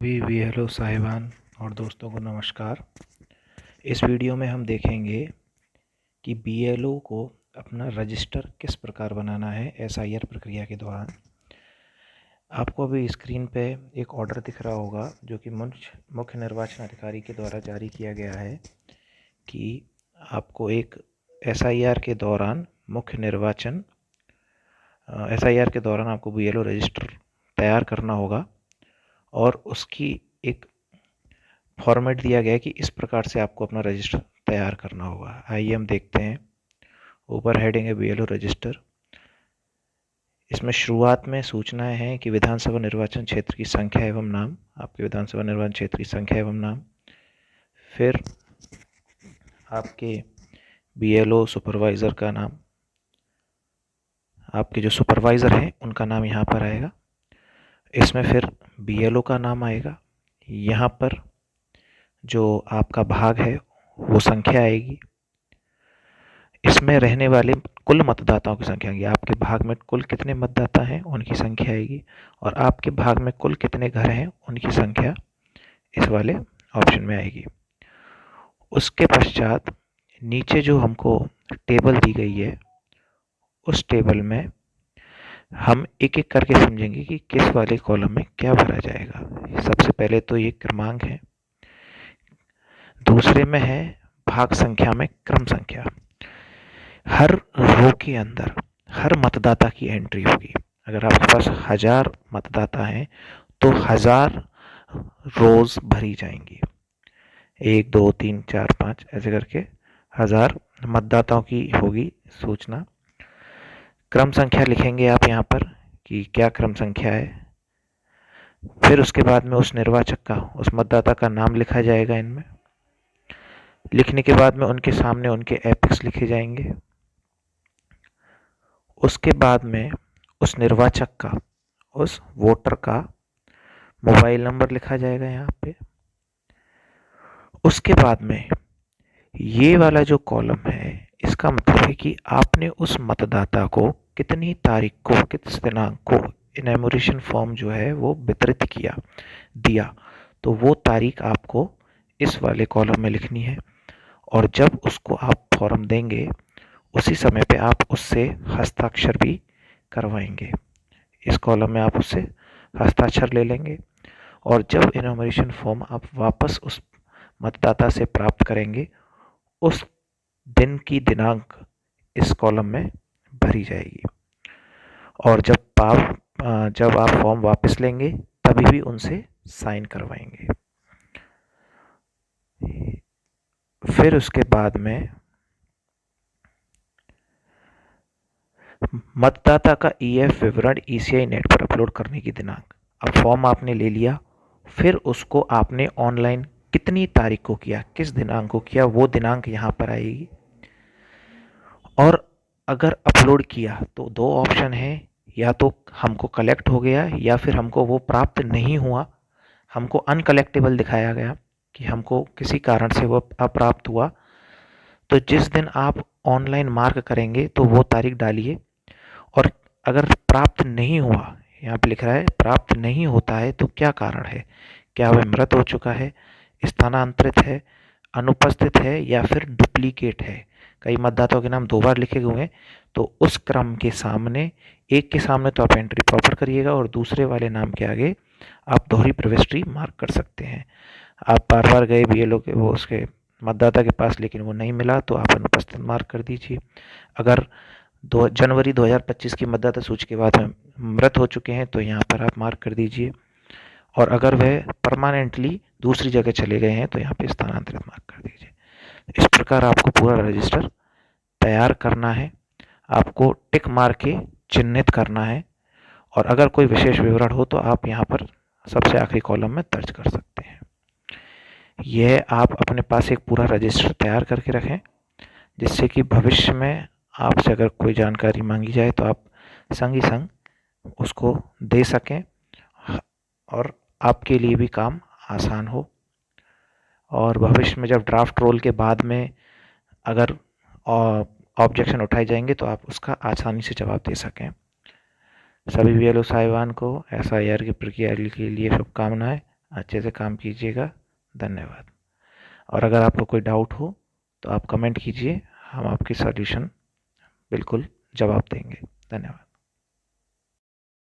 Hello साहिबान और दोस्तों को नमस्कार। इस वीडियो में हम देखेंगे कि बीएलओ को अपना रजिस्टर किस प्रकार बनाना है एसआईआर प्रक्रिया के दौरान। आपको अभी स्क्रीन पे एक ऑर्डर दिख रहा होगा जो कि मुख्य निर्वाचन अधिकारी के द्वारा जारी किया गया है कि आपको एक एसआईआर के दौरान आपको बीएलओ रजिस्टर तैयार करना होगा और उसकी एक फॉर्मेट दिया गया है कि इस प्रकार से आपको अपना रजिस्टर तैयार करना होगा। आइए हम देखते हैं। ऊपर हेडिंग है बीएलओ रजिस्टर। इसमें शुरुआत में सूचनाएं हैं कि विधानसभा निर्वाचन क्षेत्र की संख्या एवं नाम, आपके विधानसभा निर्वाचन क्षेत्र की संख्या एवं नाम, फिर आपके बीएलओ सुपरवाइज़र का नाम, आपके जो सुपरवाइज़र हैं उनका नाम यहाँ पर आएगा। इसमें फिर बीएलओ का नाम आएगा। यहाँ पर जो आपका भाग है वो संख्या आएगी। इसमें रहने वाले कुल मतदाताओं की संख्या आएगी। आपके भाग में कुल कितने मतदाता हैं उनकी संख्या आएगी और आपके भाग में कुल कितने घर हैं उनकी संख्या इस वाले ऑप्शन में आएगी। उसके पश्चात नीचे जो हमको टेबल दी गई है उस टेबल में हम एक एक करके समझेंगे कि किस वाले कॉलम में क्या भरा जाएगा। सबसे पहले तो ये क्रमांक है, दूसरे में है भाग संख्या में क्रम संख्या। हर रो के अंदर हर मतदाता की एंट्री होगी। अगर आपके पास 1000 मतदाता हैं तो 1000 रोज भरी जाएंगी। 1 2 3 4 5 ऐसे करके 1000 मतदाताओं की होगी सूचना। क्रम संख्या लिखेंगे आप यहाँ पर कि क्या क्रम संख्या है। फिर उसके बाद में उस निर्वाचक का, उस मतदाता का नाम लिखा जाएगा। इनमें लिखने के बाद में उनके सामने उनके एपिक्स लिखे जाएंगे। उसके बाद में उस निर्वाचक का, उस वोटर का मोबाइल नंबर लिखा जाएगा यहाँ पे। उसके बाद में ये वाला जो कॉलम है इसका मतलब है कि आपने उस मतदाता को कितनी तारीख को, किस दिनांक को इनैमोरेशन फॉर्म जो है वो वितरित दिया, तो वो तारीख आपको इस वाले कॉलम में लिखनी है। और जब उसको आप फॉर्म देंगे उसी समय पे आप उससे हस्ताक्षर भी करवाएंगे। इस कॉलम में आप उससे हस्ताक्षर ले लेंगे और जब इनॉमिनेशन फॉर्म आप वापस उस मतदाता से प्राप्त करेंगे उस दिन की दिनांक इस कॉलम में भरी जाएगी। और जब आप फॉर्म वापस लेंगे तभी भी उनसे साइन करवाएंगे। फिर उसके बाद में मतदाता का ईएफ विवरण ईसीआई नेट पर अपलोड करने की दिनांक। अब फॉर्म आपने ले लिया, फिर उसको आपने ऑनलाइन कितनी तारीख को किया, किस दिनांक को किया, वो दिनांक यहाँ पर आएगी। और अगर अपलोड किया तो दो ऑप्शन है, या तो हमको कलेक्ट हो गया या फिर हमको वो प्राप्त नहीं हुआ, हमको अनकलेक्टेबल दिखाया गया कि हमको किसी कारण से वो अप्राप्त हुआ। तो जिस दिन आप ऑनलाइन मार्क करेंगे तो वो तारीख डालिए। और अगर प्राप्त नहीं हुआ, यहाँ पे लिख रहा है प्राप्त नहीं होता है, तो क्या कारण है, क्या वह मृत हो चुका है, स्थानांतरित है, अनुपस्थित है या फिर डुप्लीकेट है। कई मतदाताओं के नाम 2 बार लिखे हुए हैं, तो उस क्रम के सामने, एक के सामने तो आप एंट्री प्रॉपर करिएगा और दूसरे वाले नाम के आगे आप दोहरी प्रविष्टि मार्क कर सकते हैं। आप बार बार गए बीएलओ के वो उसके मतदाता के पास लेकिन वो नहीं मिला तो आप अनुपस्थित मार्क कर दीजिए। अगर जनवरी 2025 की मतदाता सूची के बाद में मृत हो चुके हैं तो यहाँ पर आप मार्क कर दीजिए। और अगर वह परमानेंटली दूसरी जगह चले गए हैं तो यहाँ पे स्थानांतरित मार्क कर दीजिए। इस प्रकार आपको पूरा रजिस्टर तैयार करना है, आपको टिक मार के चिन्हित करना है। और अगर कोई विशेष विवरण हो तो आप यहाँ पर सबसे आखिरी कॉलम में दर्ज कर सकते हैं। यह आप अपने पास एक पूरा रजिस्टर तैयार करके रखें, जिससे कि भविष्य में आपसे अगर कोई जानकारी मांगी जाए तो आप संग ही संग उसको दे सकें और आपके लिए भी काम आसान हो। और भविष्य में जब ड्राफ्ट रोल के बाद में अगर ऑब्जेक्शन उठाए जाएंगे तो आप उसका आसानी से जवाब दे सकें। सभी बीएलओ साहिबान को एसआईआर की प्रक्रिया के लिए शुभकामनाएं। अच्छे से काम कीजिएगा। धन्यवाद। और अगर आपको कोई डाउट हो तो आप कमेंट कीजिए, हम आपकी सॉल्यूशन बिल्कुल जवाब देंगे। धन्यवाद।